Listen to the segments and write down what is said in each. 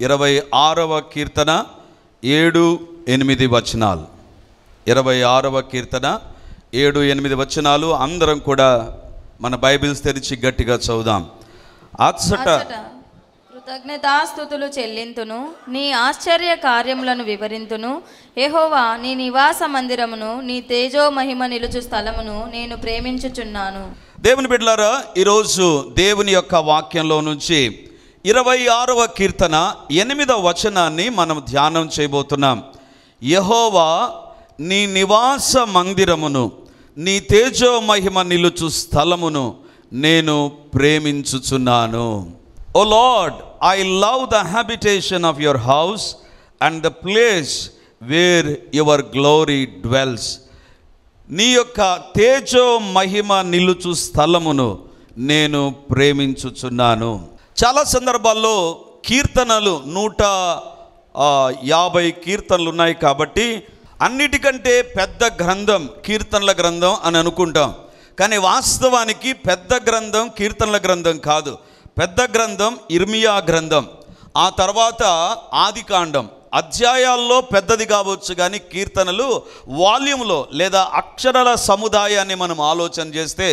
26వ కీర్తన 7-8 వచనాలు. 26వ కీర్తన 7-8 వచనాలు. అందరం కూడా మన బైబిల్స్ తెరిచి గట్టిగా చదువుదాం. అచ్చట కృతజ్ఞతాస్తుతులు చెల్లింతును, నీ ఆశ్చర్య కార్యములను వివరింతును. యెహోవా, నీ నివాస మందిరమును, నీ తేజో మహిమ నిలుచు స్థలమును నేను ప్రేమించుచున్నాను. దేవుని బిడ్డలారా, ఈరోజు దేవుని యొక్క వాక్యంలో నుంచి 26వ కీర్తన 8వ వచనాన్ని మనం ధ్యానం చేయబోతున్నాం. యెహోవా, నీ నివాస మందిరమును, నీ తేజో మహిమ నిలుచు స్థలమును నేను ప్రేమించుచున్నాను. O Lord, I love the habitation of your house and the place where your glory dwells. నీ యొక్క తేజో మహిమ నిలుచు స్థలమును నేను ప్రేమించుచున్నాను. చాలా సందర్భాల్లో కీర్తనలు 150 కీర్తనలు ఉన్నాయి కాబట్టి అన్నిటికంటే పెద్ద గ్రంథం కీర్తనల గ్రంథం అని అనుకుంటాం. కానీ వాస్తవానికి పెద్ద గ్రంథం కీర్తనల గ్రంథం కాదు. పెద్ద గ్రంథం ఇర్మియా గ్రంథం, ఆ తర్వాత ఆదికాండం. అధ్యాయాల్లో పెద్దది కావచ్చు, కానీ కీర్తనలు వాల్యూమ్లో లేదా అక్షరాల సముదాయాన్ని మనం ఆలోచన చేస్తే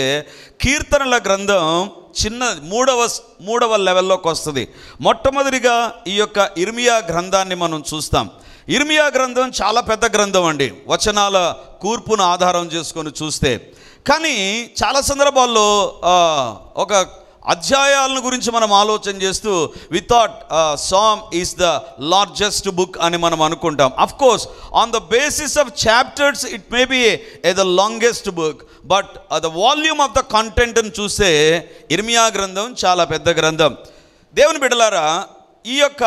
కీర్తనల గ్రంథం చిన్న మూడవ లెవెల్లోకి వస్తుంది. మొట్టమొదటిగా ఈ యొక్క ఇర్మియా గ్రంథాన్ని మనం చూస్తాం. ఇర్మియా గ్రంథం చాలా పెద్ద గ్రంథం అండి, వచనాల కూర్పును ఆధారం చేసుకొని చూస్తే. కానీ చాలా సందర్భాల్లో ఒక అధ్యాయాలను గురించి మనం ఆలోచన చేస్తూ we thought Psalm is the largest book అని మనం అనుకుంటాం. Of course on the basis of chapters it may be the longest book, but the volume of the కంటెంట్ని చూస్తే ఇర్మియా గ్రంథం చాలా పెద్ద గ్రంథం. దేవుని బిడ్డలారా, ఈ యొక్క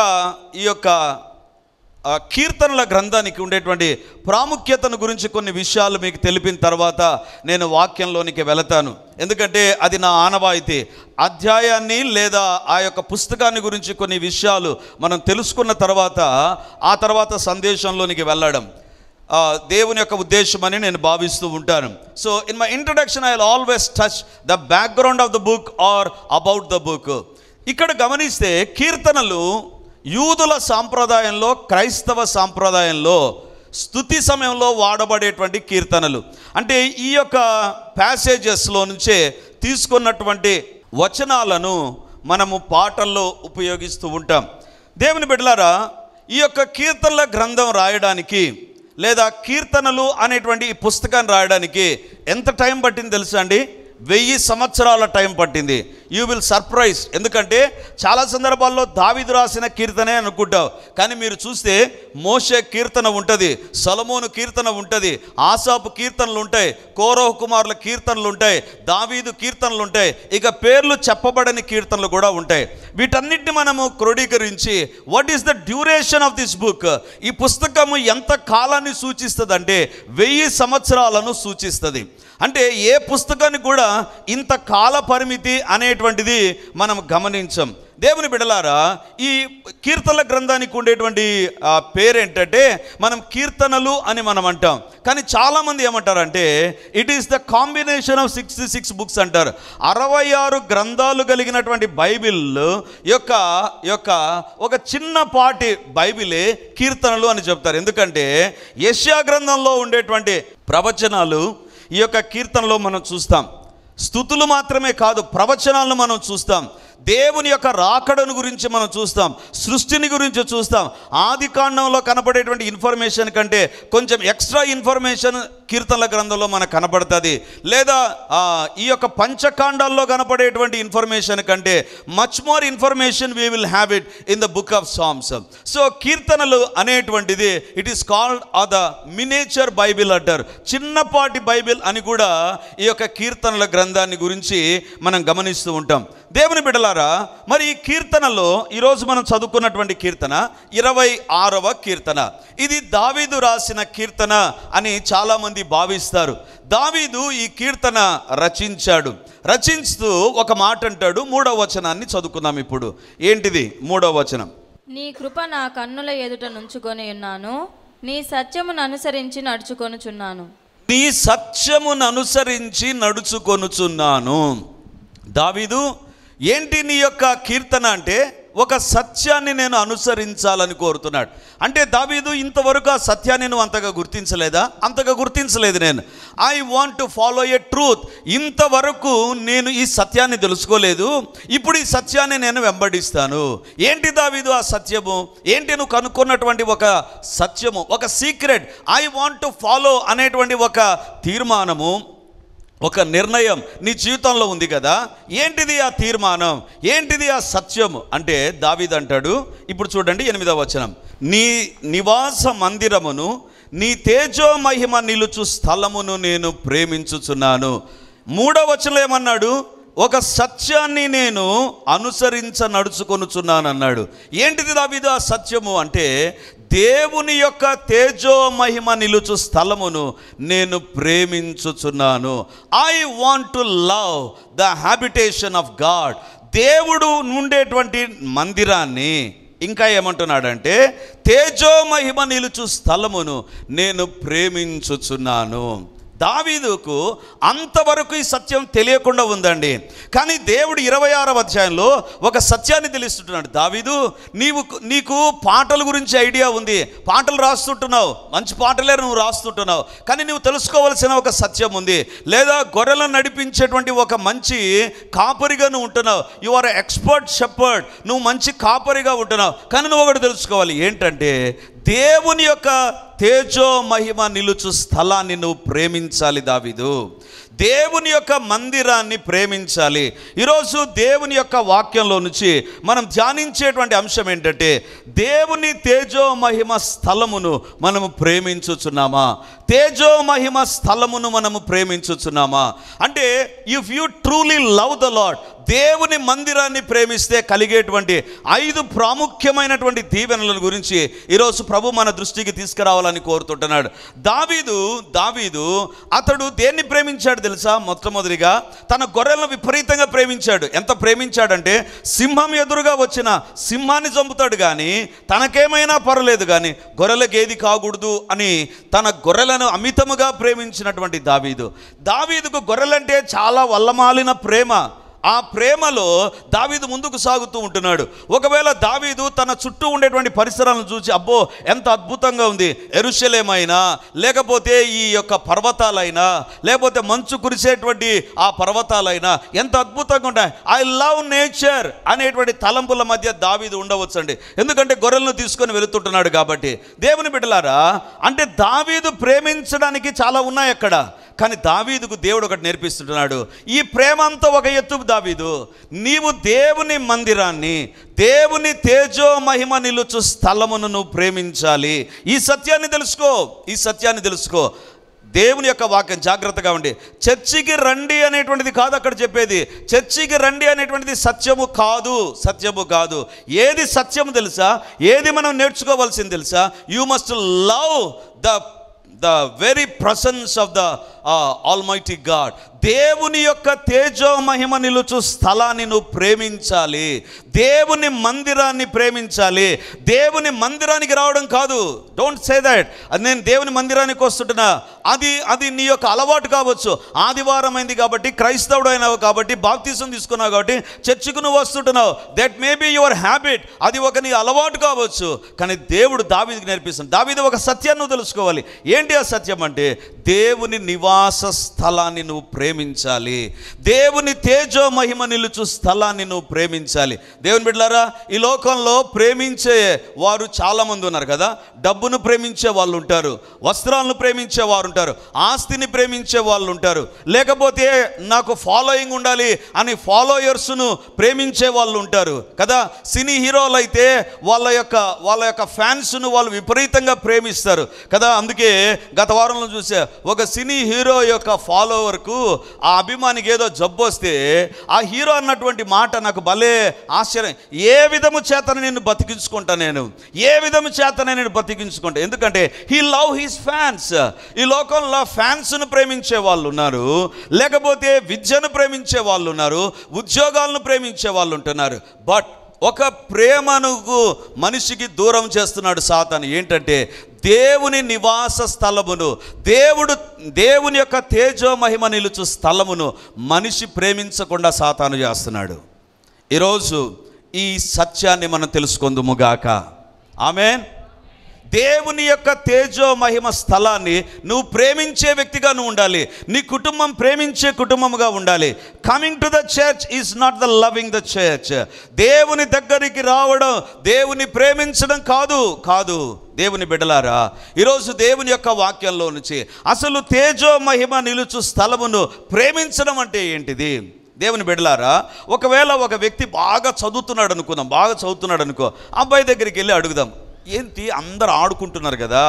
కీర్తనల గ్రంథానికి ఉండేటువంటి ప్రాముఖ్యతను గురించి కొన్ని విషయాలు మీకు తెలిపిన తర్వాత నేను వాక్యంలోనికి వెళతాను. ఎందుకంటే అది నా ఆనవాయితీ. అధ్యాయాన్ని లేదా ఆ యొక్క పుస్తకాన్ని గురించి కొన్ని విషయాలు మనం తెలుసుకున్న తర్వాత ఆ తర్వాత సందేశంలోనికి వెళ్ళడం దేవుని యొక్క ఉద్దేశమని నేను భావిస్తూ ఉంటాను. So in my introduction I will always touch the background of the book or about the book. ఇక్కడ గమనిస్తే కీర్తనలు యూదుల సాంప్రదాయంలో, క్రైస్తవ సాంప్రదాయంలో స్తుతి సమయంలో వాడబడేటువంటి కీర్తనలు. అంటే ఈ యొక్క ప్యాసేజెస్లో నుంచే తీసుకున్నటువంటి వచనాలను మనము పాటల్లో ఉపయోగిస్తూ ఉంటాం. దేవుని బిడ్డలారా, ఈ యొక్క కీర్తనల గ్రంథం రాయడానికి లేదా కీర్తనలు అనేటువంటి ఈ పుస్తకాన్ని రాయడానికి ఎంత టైం పట్టింది తెలుసా అండి? 1000 సంవత్సరాల టైం పట్టింది. You will surprise. ఎందుకంటే చాలా సందర్భాల్లో దావీదు రాసిన కీర్తనే అనుకుంటావు, కానీ మీరు చూస్తే మోషే కీర్తన ఉంటుంది, సొలొమోను కీర్తన ఉంటుంది, ఆసాపు కీర్తనలు ఉంటాయి, కోరహు కుమారుల కీర్తనలు ఉంటాయి, దావీదు కీర్తనలు ఉంటాయి, ఇక పేర్లు చెప్పబడని కీర్తనలు కూడా ఉంటాయి. వీటన్నిటిని మనము క్రోడీకరించి what is the duration of this book, ఈ పుస్తకము ఎంత కాలాన్ని సూచిస్తుంది అంటే 1000 సంవత్సరాలను సూచిస్తుంది. అంటే ఏ పుస్తకానికి కూడా ఇంత కాల పరిమితి అనేటువంటిది మనం గమనించం. దేవుని బిడ్డలారా, ఈ కీర్తనల గ్రంథానికి ఉండేటువంటి పేరేంటంటే మనం కీర్తనలు అని మనం అంటాం. కానీ చాలామంది ఏమంటారంటే it is the combination of 66 books అంటారు. 66 గ్రంథాలు కలిగినటువంటి బైబిల్ యొక్క ఒక చిన్నపాటి బైబిలే కీర్తనలు అని చెప్తారు. ఎందుకంటే యెషయా గ్రంథంలో ఉండేటువంటి ప్రవచనాలు ఈ యొక్క కీర్తనలో మనం చూస్తాం. స్తుతులు మాత్రమే కాదు, ప్రవచనాలను మనం చూస్తాం. దేవుని యొక్క రాకడను గురించి మనం చూస్తాం, సృష్టిని గురించి చూస్తాం. ఆది కాండంలో కనపడేటువంటి ఇన్ఫర్మేషన్ కంటే కొంచెం ఎక్స్ట్రా ఇన్ఫర్మేషన్ కీర్తనల గ్రంథంలో మనకు కనపడుతుంది. లేదా ఈ యొక్క పంచకాండాల్లో కనపడేటువంటి ఇన్ఫర్మేషన్ కంటే much more information we will have it in the book of Psalms. సో కీర్తనలు అనేటువంటిది it is called the miniature Bible అంటారు. చిన్నపాటి బైబిల్ అని కూడా ఈ యొక్క కీర్తనల గ్రంథాన్ని గురించి మనం గమనిస్తూ ఉంటాం. దేవుని బిడ్డలారా, మరి ఈ కీర్తనలో ఈరోజు మనం చదువుకున్నటువంటి కీర్తన 26వ కీర్తన. ఇది దావీదు రాసిన కీర్తన అని చాలామంది భావిస్తారు. దావీదు ఈ కీర్తన రచించుతూ ఒక మాట అంటాడు. 3వ వచనాన్ని చదువుకుందాం ఇప్పుడు. ఏంటిది 3వ వచనం? నీ కృప నా కన్నుల ఎదుట నుంచుకొని ఉన్నాను, నీ సత్యమును అనుసరించి నడుచుకొనుచున్నాను. నీ సత్యమును అనుసరించి నడుచుకొనుచున్నాను. దావీదు ఏంటి నీ యొక్క కీర్తన అంటే ఒక సత్యాన్ని నేను అనుసరించాలని కోరుతున్నాడు. అంటే దావీదు ఇంతవరకు ఆ సత్యాన్ని నువ్వు అంతగా గుర్తించలేదా? అంతగా గుర్తించలేదు. నేను I want to follow A truth. ఇంతవరకు నేను ఈ సత్యాన్ని తెలుసుకోలేదు, ఇప్పుడు ఈ సత్యాన్ని నేను వెంబడిస్తాను. ఏంటి దావీదు ఆ సత్యము? ఏంటి నువ్వు కనుక్కున్నటువంటి ఒక సత్యము, ఒక secret? I want to follow అనేటువంటి ఒక తీర్మానము, ఒక నిర్ణయం నీ జీవితంలో ఉంది కదా. ఏంటిది ఆ తీర్మానం? ఏంటిది ఆ సత్యం అంటే దావీదు అంటాడు, ఇప్పుడు చూడండి 8వ వచనం, నీ నివాస మందిరమును నీ తేజో మహిమ నిలుచు స్థలమును నేను ప్రేమించుచున్నాను. 3వ వచనంలో ఏమన్నాడు? ఒక సత్యాన్ని నేను నడుచుకొనుచున్నాను అన్నాడు. ఏంటిది దావీదు ఆ సత్యము అంటే, దేవుని యొక్క తేజో మహిమ నిలుచు స్థలమును నేను ప్రేమించుచున్నాను. I want to love the habitation of God. దేవుడు ఉండేటువంటి మందిరాన్ని, ఇంకా ఏమంటున్నాడంటే తేజో మహిమ నిలుచు స్థలమును నేను ప్రేమించుచున్నాను. దావీదుకు అంతవరకు ఈ సత్యం తెలియకుండా ఉందండి. కానీ దేవుడు 26వ అధ్యాయంలో ఒక సత్యాన్ని తెలుస్తున్నాడు. దావీదు, నీకు పాటల గురించి ఐడియా ఉంది, పాటలు రాస్తుంటున్నావు, మంచి పాటలే నువ్వు రాస్తుంటున్నావు. కానీ నువ్వు తెలుసుకోవాల్సిన ఒక సత్యం ఉంది. లేదా గొర్రెలను నడిపించేటువంటి ఒక మంచి కాపరిగా నువ్వు ఉంటున్నావు. You are expert shepherd. నువ్వు మంచి కాపరిగా ఉంటున్నావు. కానీ నువ్వు ఒకటి తెలుసుకోవాలి, ఏంటంటే దేవుని యొక్క తేజో మహిమ నిలుచు స్థలాన్ని నువ్వు ప్రేమించాలి దావీదు. దేవుని యొక్క మందిరాన్ని ప్రేమించాలి. ఈరోజు దేవుని యొక్క వాక్యంలో నుంచి మనం ధ్యానించేటువంటి అంశం ఏంటంటే, దేవుని తేజో మహిమ స్థలమును మనము ప్రేమించుచున్నామా? తేజో మహిమ స్థలమును మనము ప్రేమించుచున్నామా? అంటే if you truly love the lord, దేవుని మందిరాన్ని ప్రేమిస్తే కలిగేటువంటి 5 ప్రాముఖ్యమైనటువంటి దీవెనల గురించి ఈరోజు ప్రభు మన దృష్టికి తీసుకురావాలని కోరుతుంటున్నాడు. దావీదు అతడు దేన్ని ప్రేమించాడు తెలుసా? మొట్టమొదటిగా తన గొర్రెలను విపరీతంగా ప్రేమించాడు. ఎంత ప్రేమించాడంటే, సింహం ఎదురుగా వచ్చిన సింహాన్ని చంపుతాడు కానీ తనకేమైనా పర్లేదు, కానీ గొర్రెలకు ఏది కాకూడదు అని తన గొర్రెలను అమితముగా ప్రేమించినటువంటి దావీదుకు గొర్రెలంటే చాలా వల్లమాలిన ప్రేమ. ఆ ప్రేమలో దావీదు ముందుకు సాగుతూ ఉంటున్నాడు. ఒకవేళ దావీదు తన చుట్టూ ఉండేటువంటి పరిసరాలను చూసి, అబ్బో ఎంత అద్భుతంగా ఉంది, యెరూషలేమైనా, లేకపోతే ఈ యొక్క పర్వతాలైనా, లేకపోతే మంచు కురిసేటువంటి ఆ పర్వతాలైనా ఎంత అద్భుతంగా ఉంటాయి, ఐ లవ్ నేచర్ అనేటువంటి తలంపుల మధ్య దావీదు ఉండవచ్చండి. ఎందుకంటే గొర్రెలను తీసుకొని వెళుతుంటున్నాడు కాబట్టి. దేవుని బిడ్డలారా, అంటే దావీదు ప్రేమించడానికి చాలా ఉన్నాయి అక్కడ. కానీ దావీదుకు దేవుడు ఒకటి నేర్పిస్తుంటున్నాడు. ఈ ప్రేమ అంతా ఒక ఎత్తు దావీదు, నీవు దేవుని మందిరాన్ని, దేవుని తేజో మహిమ నిలుచు స్థలమును నువ్వు ప్రేమించాలి. ఈ సత్యాన్ని తెలుసుకో. దేవుని యొక్క వాక్యం జాగ్రత్తగా ఉండి, చర్చికి రండి అనేటువంటిది కాదు అక్కడ చెప్పేది. చర్చికి రండి అనేటువంటిది సత్యము కాదు. ఏది సత్యము తెలుసా? ఏది మనం నేర్చుకోవాల్సింది తెలుసా? You must love the very presence of the Almighty God. దేవుని యొక్క తేజో మహిమ నిలుచు స్థలాన్ని నువ్వు ప్రేమించాలి. దేవుని మందిరాన్ని ప్రేమించాలి. దేవుని మందిరానికి రావడం కాదు. డోంట్ సే దట్ నేను దేవుని మందిరానికి వస్తుంటున్నా, అది నీ యొక్క అలవాటు కావచ్చు. ఆదివారం అయింది కాబట్టి, క్రైస్తవుడు అయినావు కాబట్టి, బాప్తిసం తీసుకున్నావు కాబట్టి చర్చికి నువ్వు వస్తుంటున్నావు. That may be your habit. అది ఒక నీ అలవాటు కావచ్చు. కానీ దేవుడు దావీదుకి నేర్పిస్తాడు. దావీదు ఒక సత్యాన్ని నువ్వు తెలుసుకోవాలి. ఏంటి ఆ సత్యం అంటే, దేవుని నివాస స్థలాన్ని నువ్వు ప్రేమించాలి. దేవుని తేజో మహిమ నిలుచు స్థలాన్ని నువ్వు ప్రేమించాలి. దేవుని బిడ్డలారా, ఈ లోకంలో ప్రేమించే వారు చాలామంది ఉన్నారు కదా. డబ్బును ప్రేమించే వాళ్ళు ఉంటారు, వస్త్రాలను ప్రేమించే వారు ఉంటారు, ఆస్తిని ప్రేమించే వాళ్ళు ఉంటారు, లేకపోతే నాకు ఫాలోయింగ్ ఉండాలి అని ఫాలోయర్స్ను ప్రేమించే వాళ్ళు ఉంటారు కదా. సినీ హీరోలు అయితే వాళ్ళ యొక్క ఫ్యాన్స్ను వాళ్ళు విపరీతంగా ప్రేమిస్తారు కదా. అందుకే గత వారంలో చూసా, ఒక సినీ హీరో యొక్క ఫాలోవర్కు, ఆ అభిమానికి ఏదో జబ్బు వస్తే ఆ హీరో అన్నటువంటి మాట నాకు భలే ఆశ్చర్యం. ఏ విధము చేతన నేను బతికించుకుంటా, ఎందుకంటే హీ లవ్ హిస్ ఫ్యాన్స్. ఈ లోకంలో ఫ్యాన్స్ను ప్రేమించే వాళ్ళు ఉన్నారు, లేకపోతే విద్యను ప్రేమించే వాళ్ళు ఉన్నారు, ఉద్యోగాలను ప్రేమించే వాళ్ళు ఉంటున్నారు. బట్ ఒక ప్రేమను మనిషికి దూరం చేస్తున్నాడు సాతాను. ఏంటంటే దేవుని నివాస స్థలమును, దేవుని యొక్క తేజో మహిమ నిలుచు స్థలమును మనిషి ప్రేమించకుండా సాతాను చేస్తున్నాడు. ఈరోజు ఈ సత్యాన్ని మనం తెలుసుకొందుముగాక. ఆమేన్. దేవుని యొక్క తేజో మహిమ స్థలాన్ని నువ్వు ప్రేమించే వ్యక్తిగా నువ్వు ఉండాలి. నీ కుటుంబం ప్రేమించే కుటుంబముగా ఉండాలి. Coming to the church is not the loving the church. దేవుని దగ్గరికి రావడం దేవుని ప్రేమించడం కాదు. దేవుని బిడ్డలారా, ఈరోజు దేవుని యొక్క వాక్యంలో నుంచి అసలు తేజో మహిమ నిలుచు స్థలమును ప్రేమించడం అంటే ఏంటిది? దేవుని బిడ్డలారా, ఒకవేళ ఒక వ్యక్తి బాగా చదువుతున్నాడు అనుకో, అబ్బాయి దగ్గరికి వెళ్ళి అడుగుదాం, ఏంటి అందరు ఆడుకుంటున్నారు కదా,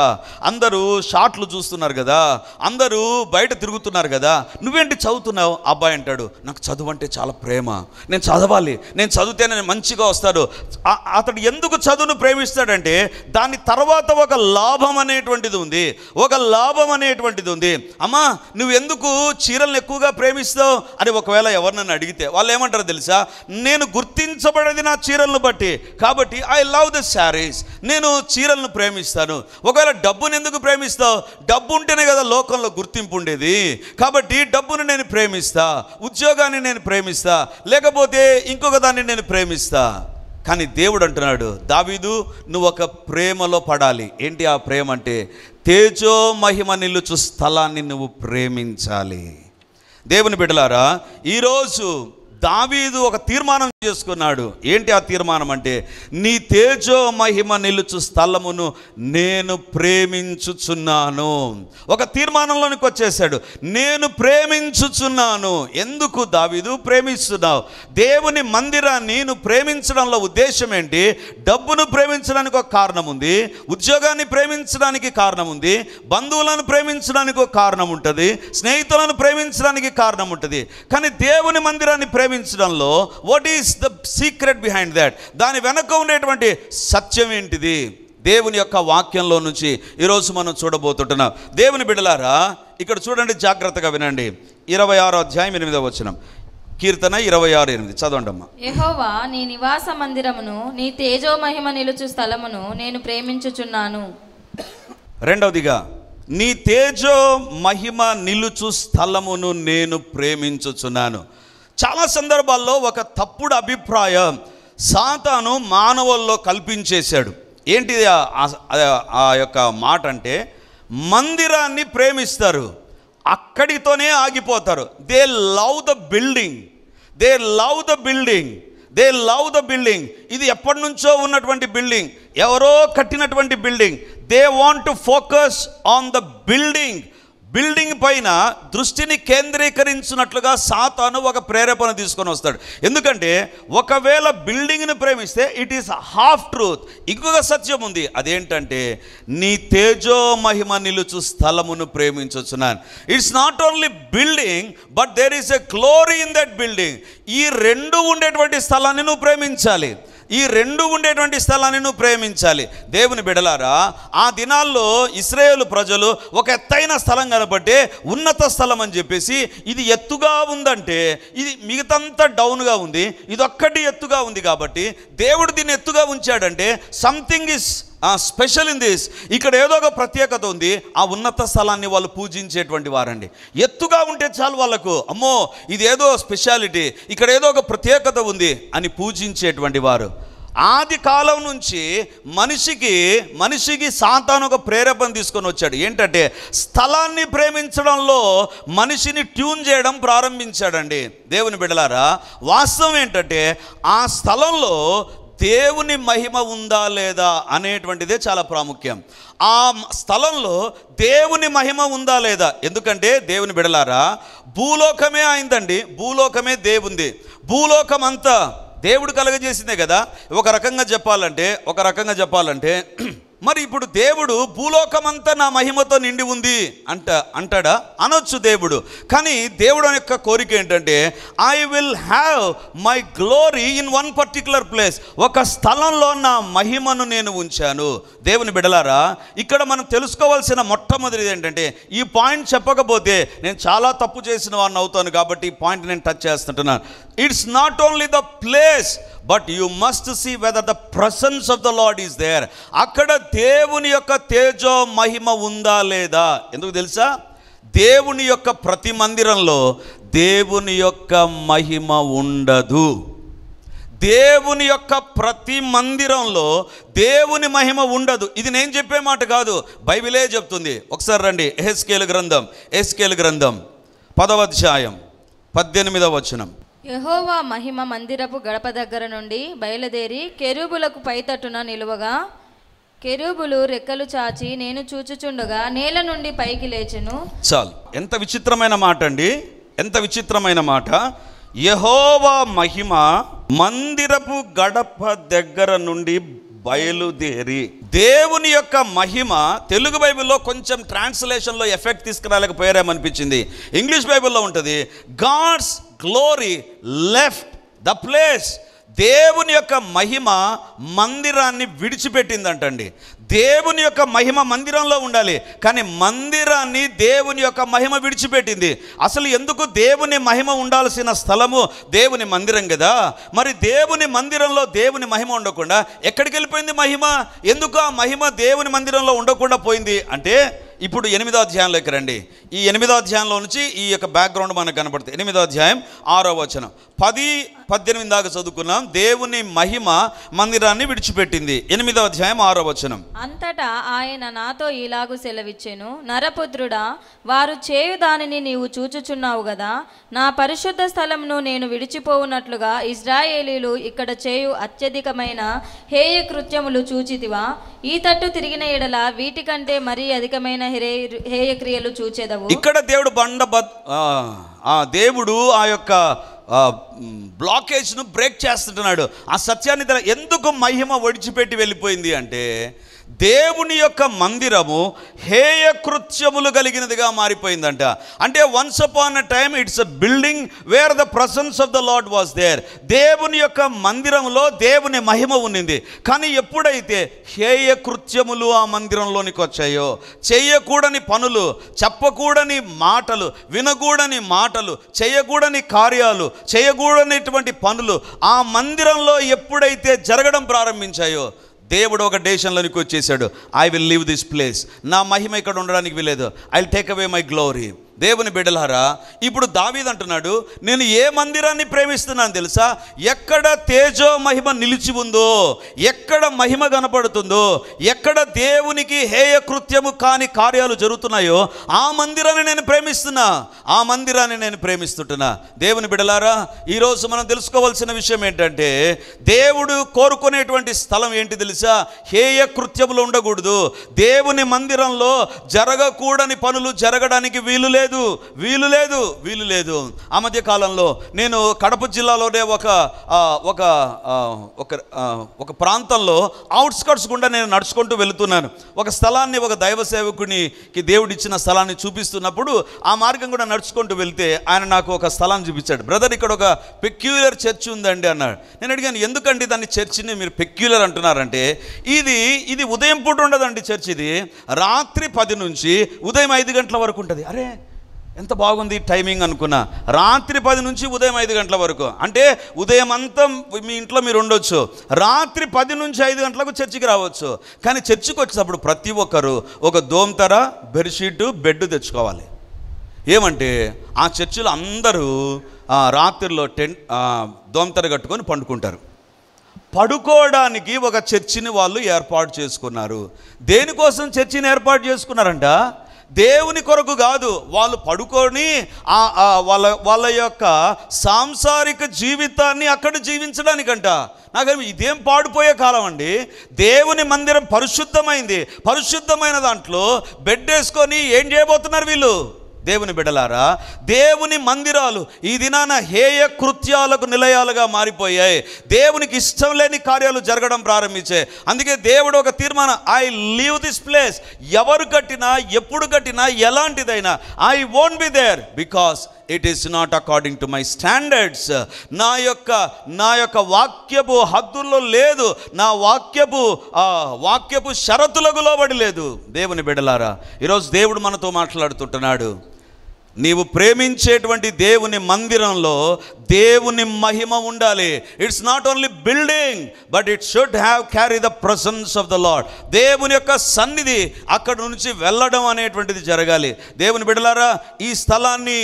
అందరూ షాట్లు చూస్తున్నారు కదా, అందరూ బయట తిరుగుతున్నారు కదా, నువ్వేంటి చదువుతున్నావు? అబ్బాయి అంటాడు, నాకు చదువు అంటే చాలా ప్రేమ, నేను చదవాలి, నేను చదివితే నేను మంచిగా వస్తాడు. అతడు ఎందుకు చదువును ప్రేమిస్తాడంటే దాని తర్వాత ఒక లాభం అనేటువంటిది ఉంది. అమ్మా, నువ్వు ఎందుకు చీరలను ఎక్కువగా ప్రేమిస్తావు అని ఒకవేళ ఎవరినైనా అడిగితే వాళ్ళు ఏమంటారో తెలుసా? నేను గుర్తించబడేది నా చీరలను బట్టి, కాబట్టి ఐ లవ్ ద శారీస్, నేను చీరలను ప్రేమిస్తాను. ఒకవేళ డబ్బును ఎందుకు ప్రేమిస్తావు? డబ్బు ఉంటేనే కదా లోకంలో గుర్తింపు ఉండేది, కాబట్టి డబ్బును నేను ప్రేమిస్తా, ఉద్యోగాన్ని నేను ప్రేమిస్తా, లేకపోతే ఇంకొక దాన్ని నేను ప్రేమిస్తా. కానీ దేవుడు అంటున్నాడు, దావీదు నువ్వు ఒక ప్రేమలో పడాలి. ఏంటి ఆ ప్రేమ అంటే? తేజో మహిమ నిలుచు స్థలాన్ని నువ్వు ప్రేమించాలి. దేవుని బిడ్డలారా, ఈరోజు దావీదు ఒక తీర్మానం చేసుకున్నాడు. ఏంటి ఆ తీర్మానం అంటే, నీ తేజో మహిమ నిలుచు స్థలమును నేను ప్రేమించుచున్నాను. ఒక తీర్మానంలోనికి వచ్చేసాడు, నేను ప్రేమించుచున్నాను. ఎందుకు దావీదు ప్రేమిస్తున్నావు? దేవుని మందిరాన్ని నువ్వు ప్రేమించడంలో ఉద్దేశం ఏంటి? డబ్బును ప్రేమించడానికి ఒక కారణం ఉంది, ఉద్యోగాన్ని ప్రేమించడానికి కారణం ఉంది, బంధువులను ప్రేమించడానికి ఒక కారణం ఉంటుంది, స్నేహితులను ప్రేమించడానికి కారణం ఉంటుంది. కానీ దేవుని మందిరాన్ని ప్రేమించడంలో what is the secret behind that? దాని వెనక ఉండేటువంటి సత్యం ఏంటిది? దేవుని యొక్క వాక్యంలో నుంచి ఈరోజు మనం చూడబోతుంటున్నాం. దేవుని బిడ్డలారా, ఇక్కడ చూడండి, జాగ్రత్తగా వినండి. 26వ అధ్యాయం 8వ వచనం, కీర్తన 26:8 చదవండి అమ్మా. యెహోవా నీ నివాస మందిరమును, నీ తేజో మహిమ నిలుచు స్థలమును నేను ప్రేమించుచున్నాను. రెండవదిగా, నీ తేజో మహిమ నిలుచు స్థలమును నేను ప్రేమించుచున్నాను. చాలా సందర్భాల్లో ఒక తప్పుడు అభిప్రాయం సాతాను మానవుల్లో కల్పించేశాడు. ఏంటిది ఆ యొక్క మాట అంటే, మందిరాన్ని ప్రేమిస్తారు, అక్కడితోనే ఆగిపోతారు. They love the building. ఇది ఎప్పటి నుంచో ఉన్నటువంటి బిల్డింగ్, ఎవరో కట్టినటువంటి building. They want to focus on the building పైన దృష్టిని కేంద్రీకరించినట్లుగా సాతాను ఒక ప్రేరేపణ తీసుకొని వస్తాడు. ఎందుకంటే ఒకవేళ బిల్డింగ్ని ప్రేమిస్తే ఇట్ ఈస్ హాఫ్ ట్రూత్. ఇంకొక సత్యం ఉంది, అదేంటంటే నీ తేజో మహిమ నిలుచు స్థలమును ప్రేమించుచున్నాను. It's not only building, but there is a glory in that building. ఈ రెండు ఉండేటువంటి స్థలాన్ని నువ్వు ప్రేమించాలి. దేవుని బిడలారా, ఆ దినాల్లో ఇశ్రాయేలు ప్రజలు ఒక ఎత్తైన స్థలం కనబట్టే ఉన్నత స్థలం అని చెప్పేసి, ఇది ఎత్తుగా ఉందంటే ఇది మిగతంతా డౌన్గా ఉంది, ఇదొక్కటి ఎత్తుగా ఉంది. కాబట్టి దేవుడు దీన్ని ఎత్తుగా ఉంచాడంటే something is special in this. ఇక్కడ ఏదో ఒక ప్రత్యేకత ఉంది. ఆ ఉన్నత స్థలాన్ని వాళ్ళు పూజించేటువంటి వారండి. ఎత్తుగా ఉంటే చాలు వాళ్ళకు, అమ్మో ఇదేదో స్పెషాలిటీ, ఇక్కడ ఏదో ఒక ప్రత్యేకత ఉంది అని పూజించేటువంటి వారు. ఆది కాలం నుంచి మనిషికి సాతాను ఒక ప్రేరేపణ తీసుకొని వచ్చాడు. ఏంటంటే స్థలాన్ని ప్రేమించడంలో మనిషిని ట్యూన్ చేయడం ప్రారంభించాడండి. దేవుని బిడ్డలారా, వాస్తవం ఏంటంటే ఆ స్థలంలో దేవుని మహిమ ఉందా లేదా అనేటువంటిదే చాలా ప్రాముఖ్యం. ఆ స్థలంలో దేవుని మహిమ ఉందా లేదా? ఎందుకంటే దేవుని బిడలారా, భూలోకమే అయిందండి, భూలోకమే దేవుంది. భూలోకం అంతా దేవుడు కలగజేసిందే కదా. ఒక రకంగా చెప్పాలంటే మరి ఇప్పుడు దేవుడు భూలోకమంతా నా మహిమతో నిండి ఉంది అంటాడా? అనొచ్చు దేవుడు. కానీ దేవుడు యొక్క కోరిక ఏంటంటే, I will have my glory in one particular place. ఒక స్థలంలో నా మహిమను నేను ఉంచాను. దేవుని బిడలారా, ఇక్కడ మనం తెలుసుకోవాల్సిన మొట్టమొదటిది ఏంటంటే, ఈ పాయింట్ చెప్పకపోతే నేను చాలా తప్పు చేసిన వాడిని అవుతాను. కాబట్టి ఈ పాయింట్ నేను టచ్ చేస్తుంటున్నాను. It's not only the place, but you must see whether the presence of the lord is there. అక్కడ దేవుని యొక్క తేజో మహిమ ఉందా లేదా? ఎందుకు తెలుసా? దేవుని యొక్క ప్రతి మందిరంలో దేవుని యొక్క మహిమ ఉండదు. దేవుని యొక్క ప్రతి మందిరంలో దేవుని మహిమ ఉండదు. ఇది నేను చెప్పే మాట కాదు, బైబిలే చెప్తుంది. ఒకసారి రండి, ఎహెజ్కేలు గ్రంథం 10వ అధ్యాయం 18వ వచనం. యెహోవా మహిమ మందిరపు గడప దగ్గర నుండి బయలుదేరి కెరూబులకు పైతట్టున నిలువగా, కెరూబులు రెక్కలు చాచి నేను చూచుచుండగా నేల నుండి పైకి లేచెను. చాలు. ఎంత విచిత్రమైన మాట అండి, ఎంత విచిత్రమైన మాట. యెహోవా మహిమ మందిరపు గడప దగ్గర నుండి బయలుదేరి. దేవుని యొక్క మహిమ, తెలుగు బైబిల్లో కొంచెం ట్రాన్స్లేషన్లో ఎఫెక్ట్ తీసుకురాలేకపోయారేమనిపించింది. ఇంగ్లీష్ బైబిల్లో ఉంటుంది, God's glory left the place. దేవుని యొక్క మహిమ మందిరాన్ని విడిచిపెట్టిందంటండి. దేవుని యొక్క మహిమ మందిరంలో ఉండాలి, కానీ మందిరాన్ని దేవుని యొక్క మహిమ విడిచిపెట్టింది. అసలు ఎందుకు? దేవుని మహిమ ఉండాల్సిన స్థలము దేవుని మందిరం కదా. మరి దేవుని మందిరంలో దేవుని మహిమ ఉండకుండా ఎక్కడికి వెళ్ళిపోయింది మహిమ? ఎందుకు ఆ మహిమ దేవుని మందిరంలో ఉండకుండా పోయింది అంటే, ఇప్పుడు 8వ అధ్యాయంలోకి రండి. ఈ 8వ అధ్యాయంలో నుంచి ఈ యొక్క బ్యాక్గ్రౌండ్ మనకు కనపడుతుంది. 8వ అధ్యాయం 6వ వచనం, 10-18 దాకా చదువుకున్నాం. దేవుని మహిమ మందిరాన్ని విడిచిపెట్టింది. 8వ అధ్యాయం 6వ వచనం. అంతటా ఆయన నాతో ఇలాగు సెలవిచ్చెను, నరపుత్రుడా, వారు చేయు దానిని నీవు చూచుచున్నావు గదా. నా పరిశుద్ధ స్థలమును నేను విడిచిపోవునట్లుగా ఇశ్రాయేలీలు ఇక్కడ చేయు అత్యధికమైన హేయ కృత్యములు చూచితివా? ఈ తట్టు తిరిగిన ఎడల వీటికంటే మరీ అధికమైన హేయ క్రియలు చూచెదవు. ఇక్కడ దేవుడు దేవుడు ఆ యొక్క బ్లాకేజ్ను బ్రేక్ చేస్తుంటున్నాడు. ఆ సత్యాన్ని ఎందుకు మహిమ ఒడిచిపెట్టి వెళ్ళిపోయింది అంటే, దేవుని యొక్క మందిరము హేయ కృత్యములు కలిగినదిగా మారిపోయిందంట. అంటే once upon a time it's a building where the presence of the Lord was there. దేవుని యొక్క మందిరంలో దేవుని మహిమ ఉన్నింది. కానీ ఎప్పుడైతే హేయ కృత్యములు ఆ మందిరంలోనికి వచ్చాయో, చేయకూడని పనులు, చెప్పకూడని మాటలు, వినకూడని మాటలు, చేయకూడని కార్యాలు, చేయకూడనిటువంటి పనులు ఆ మందిరంలో ఎప్పుడైతే జరగడం ప్రారంభించాయో, దేవుడు ఒక డెసిషన్లోనికి వచ్చేసాడు. I will leave this place. నా మహిమ ఇక్కడ ఉండడానికి వీలేదు. I will take away my glory. దేవుని బిడ్డలారా, ఇప్పుడు దావీదు అంటున్నాడు, నేను ఏ మందిరాన్ని ప్రేమిస్తున్నాను తెలుసా? ఎక్కడ తేజో మహిమ నిలిచి ఉందో, ఎక్కడ మహిమ కనపడుతుందో, ఎక్కడ దేవునికి హేయ కృత్యము కాని కార్యాలు జరుగుతున్నాయో ఆ మందిరాన్ని నేను ప్రేమిస్తున్నా, ఆ మందిరాన్ని నేను ప్రేమిస్తుంటున్నా. దేవుని బిడ్డలారా, ఈరోజు మనం తెలుసుకోవాల్సిన విషయం ఏంటంటే, దేవుడు కోరుకునేటువంటి స్థలం ఏంటి తెలుసా? హేయ కృత్యములు ఉండకూడదు. దేవుని మందిరంలో జరగకూడని పనులు జరగడానికి వీలు లేదు. ఆ మధ్య కాలంలో నేను కడప జిల్లాలోనే ఒక ప్రాంతంలో అవుట్స్కట్స్ గుండా నేను నడుచుకుంటూ వెళుతున్నాను. ఒక స్థలాన్ని, ఒక దైవ సేవకునికి దేవుడిచ్చిన స్థలాన్ని చూపిస్తున్నప్పుడు ఆ మార్గం కూడా నడుచుకుంటూ వెళ్తే ఆయన నాకు ఒక స్థలాన్ని చూపించాడు. బ్రదర్, ఇక్కడ ఒక పెక్యులర్ చర్చ్ ఉందండి అన్నాడు. నేను అడిగాను, ఎందుకండి దాన్ని చర్చిని మీరు పెక్యులర్ అంటున్నారంటే, ఇది ఉదయం పూట ఉండదండి చర్చ్. ఇది రాత్రి 10 నుంచి ఉదయం 5 గంటల వరకు ఉంటుంది. అరే, ఎంత బాగుంది టైమింగ్ అనుకున్నా. రాత్రి 10 నుంచి ఉదయం 5 గంటల వరకు అంటే ఉదయం అంతా మీ ఇంట్లో మీరు ఉండొచ్చు, రాత్రి 10 నుంచి 5 గంటలకు చర్చికి రావచ్చు. కానీ చర్చికి వచ్చేటప్పుడు ప్రతి ఒక్కరు ఒక దోమతెర, బెడ్షీటు, బెడ్ తెచ్చుకోవాలి. ఏమంటే ఆ చర్చిలో అందరూ రాత్రిలో దోమతెర కట్టుకొని పండుకుంటారు. పడుకోవడానికి ఒక చర్చిని వాళ్ళు ఏర్పాటు చేసుకున్నారు. దేనికోసం చర్చిని ఏర్పాటు చేసుకున్నారంట? దేవుని కొరకు కాదు. వాళ్ళు పడుకొని వాళ్ళ యొక్క సాంసారిక జీవితాన్ని అక్కడ జీవించడానికంట. నాకు ఇదేం పాడిపోయే కాలం అండి. దేవుని మందిరం పరిశుద్ధమైంది. పరిశుద్ధమైన దాంట్లో బెడ్ వేసుకొని ఏం చేయబోతున్నారు వీళ్ళు? దేవుని బిడ్డలారా, దేవుని మందిరాలు ఈ దినాన హేయ కృత్యాలకు నిలయాలుగా మారిపోయాయి. దేవునికి ఇష్టం లేని కార్యాలు జరగడం ప్రారంభించాయి. అందుకే దేవుడు ఒక తీర్మానం, ఐ లీవ్ దిస్ ప్లేస్. ఎవరు కట్టినా, ఎప్పుడు కట్టినా, ఎలాంటిదైనా I won't be there because it is not according to my standards. నా యొక్క వాక్యపు హద్దుల్లో లేదు, నా వాక్యపు షరతులకు లోబడి లేదు. దేవుని బిడ్డలారా, ఈరోజు దేవుడు మనతో మాట్లాడుతుంటున్నాడు. నీవు ప్రేమించేటువంటి దేవుని మందిరంలో దేవుని మహిమ ఉండాలి. It's not only building, but it should have carry the presence of the lord. దేవుని యొక్క సన్నిధి అక్కడ నుంచి వెళ్ళడం అనేటువంటిది జరగాలి. దేవుని బిడ్డలారా, ఈ స్థలాన్ని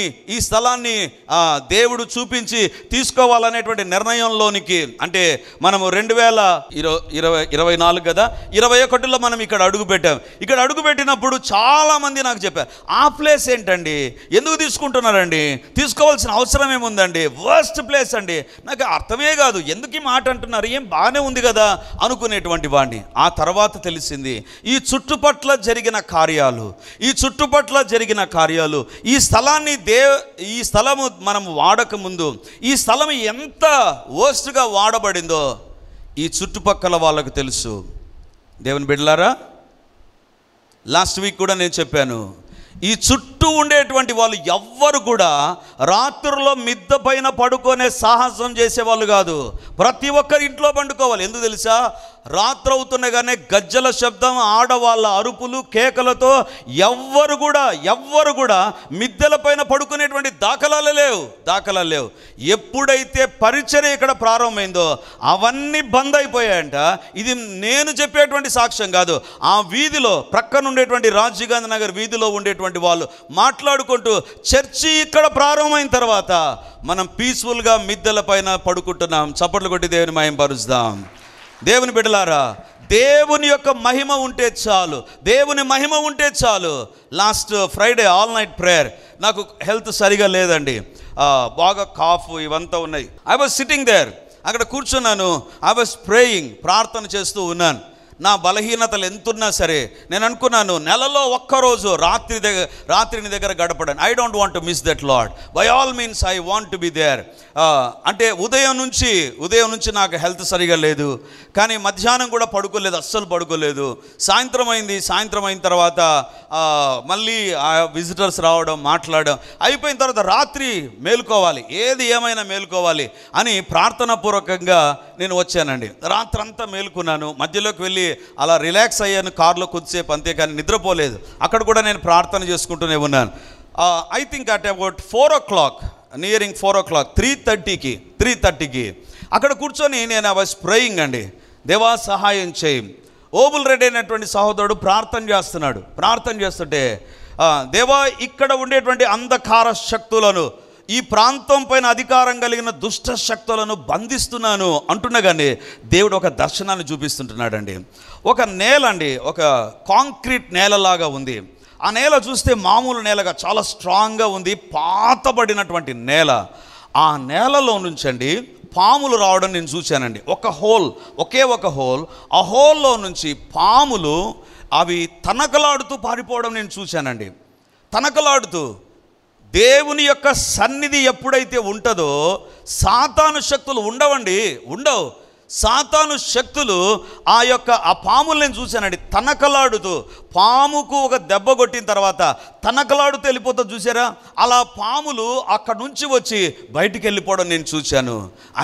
దేవుడు చూపించి తీసుకోవాలనేటువంటి నిర్ణయంలోనికి, అంటే మనము 2024 కదా, 21లో మనం ఇక్కడ అడుగు పెట్టాం. ఇక్కడ అడుగు పెట్టినప్పుడు చాలామంది నాకు చెప్పారు, ఆ ప్లేస్ ఏంటండి, ఎందుకు తీసుకుంటున్నారండి, తీసుకోవాల్సిన అవసరం ఏముందండి, వర్స్ట్ ప్లేస్ అండి, నాకు అర్థమే కాదు, ఎందుకు ఈ మాట అంటున్నారు, ఏం బాగానే ఉంది కదా అనుకునేటువంటి వాడిని. ఆ తర్వాత తెలిసింది ఈ చుట్టుపట్ల జరిగిన కార్యాలు, ఈ స్థలము మనం వాడకముందు ఈ స్థలం ఎంత వర్స్ట్గా వాడబడిందో ఈ చుట్టుపక్కల వాళ్ళకు తెలుసు. దేవుని బిడ్డలారా, లాస్ట్ వీక్ కూడా నేను చెప్పాను, ఈ చుట్టూ ఉండేటువంటి వాళ్ళు ఎవ్వరు కూడా రాత్రుల్లో మిద్దె పైన పడుకునే సాహసం చేసేవాళ్ళు కాదు. ప్రతి ఒక్కరి ఇంట్లో పండుకోవాలి. ఎందుకు తెలుసా? రాత్రి అవుతుండగానే గజ్జల శబ్దం, ఆడవాళ్ళ అరుపులు, కేకలతో ఎవ్వరు కూడా మిద్దెల పైన పడుకునేటువంటి దాఖలాలు లేవు. ఎప్పుడైతే పరిచర్య ఇక్కడ ప్రారంభమైందో అవన్నీ బంద్ అయిపోయాయంట. ఇది నేను చెప్పేటువంటి సాక్ష్యం కాదు. ఆ వీధిలో ప్రక్కన ఉండేటువంటి రాజీవ్ గాంధీ నగర్ వీధిలో ఉండేటువంటి వాళ్ళు మాట్లాడుకుంటూ, చర్చి ఇక్కడ ప్రారంభమైన తర్వాత మనం పీస్ఫుల్గా మిద్దెల పైన పడుకుంటున్నాం. చప్పట్లు కొట్టి దేవుని మహిమపరుస్తాం. దేవుని బిడ్డలారా, దేవుని యొక్క మహిమ ఉంటే చాలు. Last Friday all night prayer, నాకు హెల్త్ సరిగా లేదండి, బాగా కాఫ్ ఇవంతా ఉన్నాయి. ఐ వాజ్ సిట్టింగ్ దేర్, అక్కడ కూర్చున్నాను. ఐ వాజ్ ప్రేయింగ్, ప్రార్థన చేస్తూ ఉన్నాను. నా బలహీనతలు ఎంతున్నా సరే నేను అనుకున్నాను, నెలలో ఒక్కరోజు రాత్రిని దగ్గర గడపడాను. I don't want to miss that lord. By all means I want to be there. అంటే ఉదయం నుంచి నాకు హెల్త్ సరిగా లేదు, కానీ మధ్యాహ్నం కూడా అస్సలు పడుకోలేదు. సాయంత్రం అయిన తర్వాత మళ్ళీ విజిటర్స్ రావడం, మాట్లాడడం అయిపోయిన తర్వాత రాత్రి మేలుకోవాలి, ఏది ఏమైనా మేలుకోవాలి అని ప్రార్థనాపూర్వకంగా నేను వచ్చానండి. రాత్రంతా మేలుకున్నాను. మధ్యలోకి వెళ్ళి అలా రిలాక్స్ అయ్యాను కారులో కొద్దిసేపు, అంతే, కానీ నిద్రపోలేదు. అక్కడ కూడా నేను ప్రార్థన చేసుకుంటూనే ఉన్నాను. I think at about 4 o'clock, nearing 4 o'clock, 3:30కి అక్కడ కూర్చొని నేను ఐ వాజ్ ప్రేయింగ్ అండి. దేవా సహాయం చేయి. ఓబుల్ రెడ్డి అయినటువంటి సహోదరుడు ప్రార్థన చేస్తుంటే, దేవా ఇక్కడ ఉండేటువంటి అంధకార శక్తులను, ఈ ప్రాంతం పైన అధికారం కలిగిన దుష్ట శక్తులను బంధిస్తున్నాను అంటున్నగానే దేవుడు ఒక దర్శనాన్ని చూపిస్తుంటున్నాడండి. ఒక నేల అండి, ఒక కాంక్రీట్ నేలలాగా ఉంది. ఆ నేల చూస్తే మామూలు నేలగా చాలా స్ట్రాంగ్గా ఉంది, పాతబడినటువంటి నేల. ఆ నేలలో నుంచండి పాములు రావడం నేను చూశానండి. ఒకే ఒక హోల్. ఆ హోల్లో నుంచి పాములు అవి తనకలాడుతూ పారిపోవడం నేను చూశానండి. తనకలాడుతూ. దేవుని యొక్క సన్నిధి ఎప్పుడైతే ఉంటుందో సాతాను శక్తులు ఉండవు. సాతాను శక్తులు ఆ పాములు నేను చూశానండి, తనకలాడుతూ. పాముకు ఒక దెబ్బ కొట్టిన తర్వాత తనకలాడుతూ వెళ్ళిపోతా చూసారా, అలా పాములు అక్కడ నుంచి వచ్చి బయటికి వెళ్ళిపోవడం నేను చూశాను.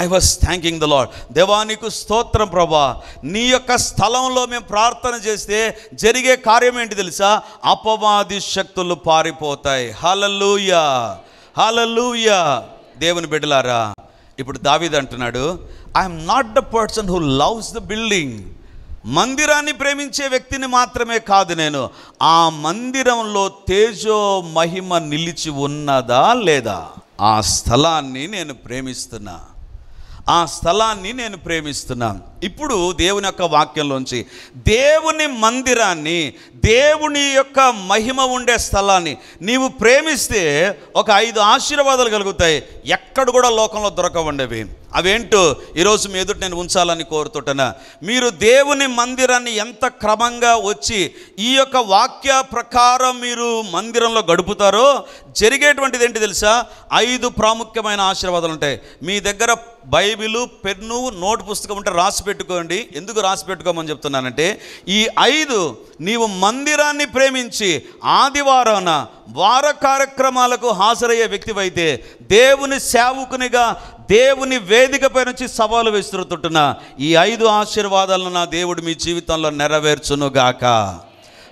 I was thanking the lord. దేవానికి స్తోత్రం ప్రభా, నీ యొక్క స్థలంలో మేము ప్రార్థన చేస్తే జరిగే కార్యం ఏంటి తెలుసా? అపవాది శక్తులు పారిపోతాయి. హల్లెలూయా, హల్లెలూయా. దేవుని బిడ్డలారా, ఇప్పుడు దావీదు అంటున్నాడు, I'm not the person who loves the building. మందిరాన్ని ప్రేమించే వ్యక్తిని మాత్రమే కాదు నేను, ఆ మందిరంలో తేజో మహిమ నిలిచి ఉన్నదా లేదా, ఆ స్థలాన్ని నేను ప్రేమిస్తున్నాను. ఇప్పుడు దేవుని యొక్క వాక్యంలోంచి దేవుని మందిరాన్ని, దేవుని యొక్క మహిమ ఉండే స్థలాన్ని నీవు ప్రేమిస్తే ఒక 5 ఆశీర్వాదాలు కలుగుతాయి, ఎక్కడ కూడా లోకంలో దొరకవండేవి. అవేంటో ఈరోజు మీ ఎదుట నేను ఉంచాలని కోరుతుంటున్నా. మీరు దేవుని మందిరాన్ని ఎంత క్రమంగా వచ్చి ఈ యొక్క వాక్య ప్రకారం మీరు మందిరంలో గడుపుతారో జరిగేటువంటిది ఏంటి తెలుసా? 5 ప్రాముఖ్యమైన ఆశీర్వాదాలు ఉంటాయి. మీ దగ్గర బైబిలు, పెన్ను, నోట్ పుస్తకం ఉంటే రాసి పెట్టుకోండి. ఎందుకు రాసి పెట్టుకోమని చెప్తున్నానంటే, ఈ 5 నీవు మందిరాన్ని ప్రేమించి ఆదివారాన వార కార్యక్రమాలకు హాజరయ్యే వ్యక్తివైతే, దేవుని సేవకునిగా దేవుని వేదికపై నుంచి సవాలు విస్తురుతుంటున్న ఈ 5 ఆశీర్వాదాలను నా దేవుడు మీ జీవితంలో నెరవేర్చునుగాక.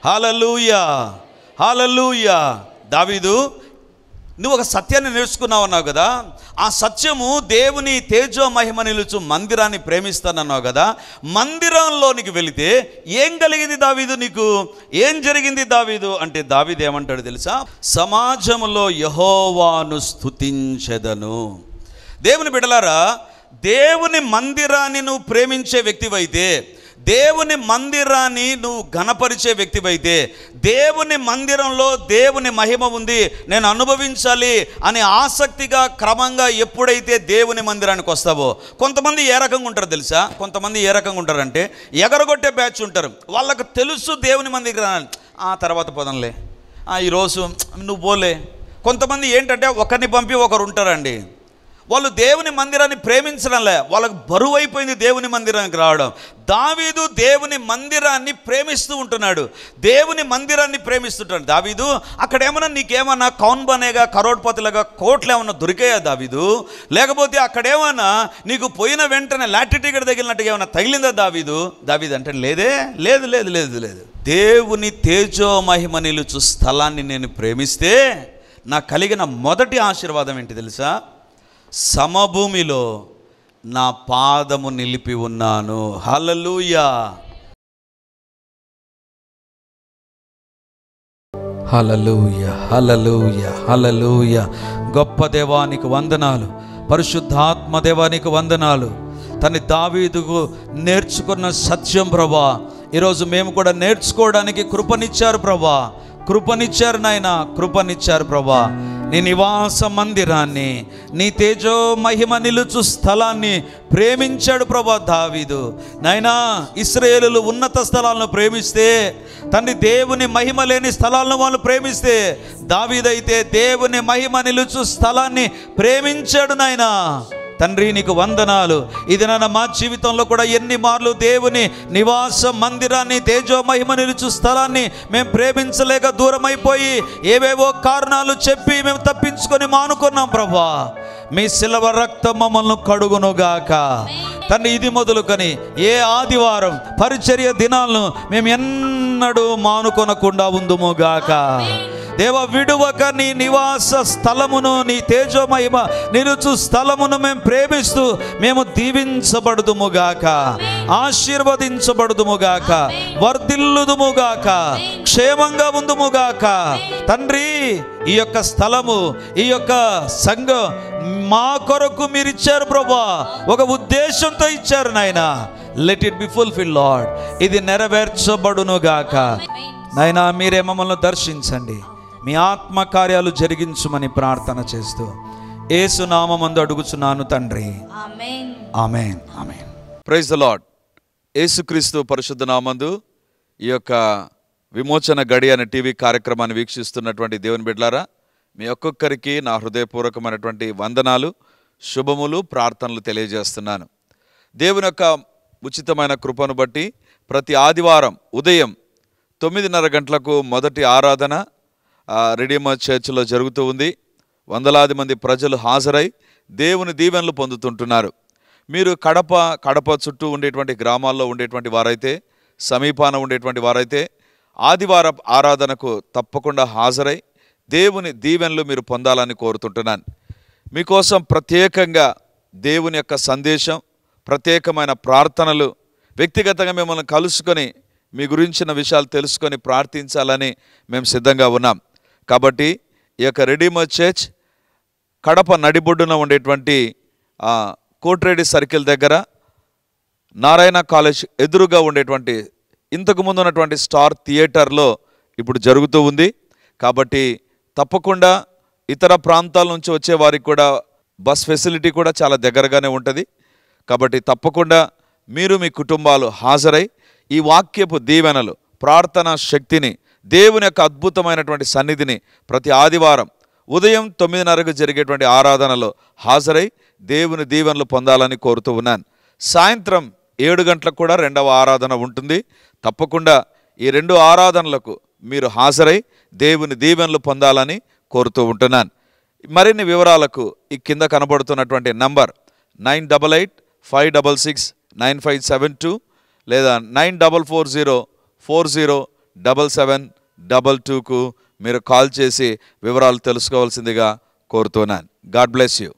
హల్లెలూయా, హల్లెలూయా. దావీదు నువ్వు ఒక సత్యాన్ని నేర్చుకున్నావు అన్నావు కదా, ఆ సత్యము దేవుని తేజో మహిమ నిలుచు మందిరాన్ని ప్రేమిస్తానన్నావు కదా. మందిరంలోనికి వెళితే ఏం కలిగింది దావీదు, నీకు ఏం జరిగింది దావీదు అంటే, దావీదు ఏమంటాడు తెలుసా? సమాజంలో యెహోవాను స్తుతించెదను. దేవుని బిడ్డలారా, దేవుని మందిరాన్ని నువ్వు ప్రేమించే వ్యక్తివైతే, దేవుని మందిరాన్ని నువ్వు ఘనపరిచే వ్యక్తివైతే, దేవుని మందిరంలో దేవుని మహిమ ఉంది, నేను అనుభవించాలి అని ఆసక్తిగా క్రమంగా ఎప్పుడైతే దేవుని మందిరానికి వస్తావో, కొంతమంది ఏ రకంగా ఉంటారు తెలుసా? కొంతమంది ఏ రకంగా ఉంటారంటే, ఎగరగొట్టే బ్యాచ్ ఉంటారు. వాళ్ళకు తెలుసు దేవుని మందిరం, ఆ తర్వాత పోదంలే, ఈరోజు నువ్వు పోలే. కొంతమంది ఏంటంటే ఒకరిని పంపి ఒకరు ఉంటారండి, వాళ్ళు దేవుని మందిరాన్ని ప్రేమించడంలే, వాళ్ళకు బరువు అయిపోయింది దేవుని మందిరానికి రావడం. దావీదు దేవుని మందిరాన్ని ప్రేమిస్తూ ఉంటున్నాడు, దేవుని మందిరాన్ని ప్రేమిస్తుంటాడు. దావీదు అక్కడ ఏమన్నా నీకేమన్నా కౌన్ బనేగా కరోడ్పతిలాగా కోట్లు ఏమన్నా దొరికాయా దావీదు? లేకపోతే అక్కడేమన్నా నీకు పోయిన వెంటనే లాటరీ టికెట్ తగిలినట్టుగా ఏమన్నా తగిలిందా దావీదు? దావీదు అంటే లేదే, లేదు లేదు లేదు లేదు. దేవుని తేజో మహిమ నిలుచు స్థలాన్ని నేను ప్రేమిస్తే నాకు కలిగిన మొదటి ఆశీర్వాదం ఏంటి తెలుసా? సమభూమిలో నా పాదము నిలిపి ఉన్నాను. హల్లెలూయా, హల్లెలూయా, హల్లెలూయా, హల్లెలూయా. గొప్ప దేవానికి వందనాలు, పరిశుద్ధాత్మ దేవానికి వందనాలు. తన దావీదుకు నేర్చుకున్న సత్యం ప్రభా, ఈరోజు మేము కూడా నేర్చుకోవడానికి కృపనిచ్చారు ప్రభా, కృపనిచ్చారు నాయన, కృపనిచ్చారు ప్రభా. నీ నివాస మందిరాన్ని, నీ తేజో మహిమ నిలుచు స్థలాన్ని ప్రేమించాడు ప్రభా దావీదు. నాయనా, ఇశ్రాయేలులు ఉన్నత స్థలాలను ప్రేమిస్తే, తండ్రి దేవుని మహిమ లేని స్థలాలను వాళ్ళు ప్రేమిస్తే, దావీదైతే దేవుని మహిమ నిలుచు స్థలాన్ని ప్రేమించాడు నాయనా. తండ్రి నీకు వందనాలు. ఇది నన్ను మా జీవితంలో కూడా ఎన్ని మార్లు దేవుని నివాస మందిరాన్ని, తేజో మహిమ నిలుచు స్థలాన్ని మేము ప్రేమించలేక దూరం అయిపోయి ఏవేవో కారణాలు చెప్పి మేము తప్పించుకొని మానుకున్నాం ప్రభా. మీ శిలవ రక్తం మమ్మల్ని కడుగునుగాక తండ్రి. ఇది మొదలుకొని ఏ ఆదివారం పరిచర్య దినాలను మేము ఎన్నడూ మానుకొనకుండా ఉందుముగాక దేవ. విడువక నీ నివాస స్థలమును, నీ తేజోమహిమ నిలుచు స్థలమును మేము ప్రేమిస్తూ మేము దీవించబడుదుముగాక, ఆశీర్వదించబడుదుముగాక, వర్ధిల్లుదుముగాక, క్షేమంగా ఉందుముగాక తండ్రి. ఈ యొక్క స్థలము, ఈ యొక్క సంఘం మా కొరకు మీరు ఇచ్చారు ప్రభా, ఒక ఉద్దేశంతో ఇచ్చారు నాయన. Let it be fulfil lord. ఇది నెరవేర్చబడునుగాక నాయన. మీరే మమ్మల్ని దర్శించండి, మీ ఆత్మ కార్యాలు జరిగించుమని ప్రార్థన చేస్తూ యేసు నామమందు అడుగుచున్నాను తండ్రి, ఆమేన్, ఆమేన్, ఆమేన్. Praise the lord. యేసుక్రీస్తు పరిశుద్ధ నామందు ఈ యొక్క విమోచన గడి అనే టీవీ కార్యక్రమాన్ని వీక్షిస్తున్నటువంటి దేవుని బిడ్డలారా, మీ ఒక్కొక్కరికి నా హృదయపూర్వకమైనటువంటి వందనాలు, శుభములు, ప్రార్థనలు తెలియజేస్తున్నాను. దేవుని యొక్క ఉచితమైన కృపను బట్టి ప్రతి ఆదివారం ఉదయం 9:30 గంటలకు మొదటి ఆరాధన రెడీమర్ చర్చ్లో జరుగుతూ ఉంది. వందలాది మంది ప్రజలు హాజరై దేవుని దీవెనలు పొందుతుంటున్నారు. మీరు కడప చుట్టూ ఉండేటువంటి గ్రామాల్లో ఉండేటువంటి వారైతే, సమీపాన ఉండేటువంటి వారైతే ఆదివారం ఆరాధనకు తప్పకుండా హాజరై దేవుని దీవెనలు మీరు పొందాలని కోరుతుంటున్నాను. మీకోసం ప్రత్యేకంగా దేవుని యొక్క సందేశం, ప్రత్యేకమైన ప్రార్థనలు, వ్యక్తిగతంగా మిమ్మల్ని కలుసుకొని మీ గురించిన విషయాలు తెలుసుకొని ప్రార్థించాలని మేము సిద్ధంగా ఉన్నాం. కాబట్టి ఈ యొక్క రెడీమర్ చర్చ్ కడప నడిబొడ్డున ఉండేటువంటి కోట్రేడి సర్కిల్ దగ్గర నారాయణ కాలేజ్ ఎదురుగా ఉండేటువంటి ఇంతకుముందు ఉన్నటువంటి స్టార్ థియేటర్లో ఇప్పుడు జరుగుతూ ఉంది. కాబట్టి తప్పకుండా ఇతర ప్రాంతాల నుంచి వచ్చే వారికి కూడా బస్ ఫెసిలిటీ కూడా చాలా దగ్గరగానే ఉంటుంది. కాబట్టి తప్పకుండా మీరు మీ కుటుంబాలు హాజరై ఈ వాక్యపు దీవెనలు, ప్రార్థనా శక్తిని, దేవుని యొక్క అద్భుతమైనటువంటి సన్నిధిని ప్రతి ఆదివారం ఉదయం 9:30కు జరిగేటువంటి ఆరాధనలో హాజరై దేవుని దీవెనలు పొందాలని కోరుతూ ఉన్నాను. సాయంత్రం 7 గంటలకు కూడా రెండవ ఆరాధన ఉంటుంది. తప్పకుండా ఈ 2 ఆరాధనలకు మీరు హాజరై దేవుని దీవెనలు పొందాలని కోరుతూ ఉంటున్నాను. మరిన్ని వివరాలకు ఈ కింద కనబడుతున్నటువంటి నంబర్ 9855669572 లేదా 9440407722కు మీరు కాల్ చేసి వివరాలు తెలుసుకోవాల్సిందిగా కోరుతున్నాను. God bless you.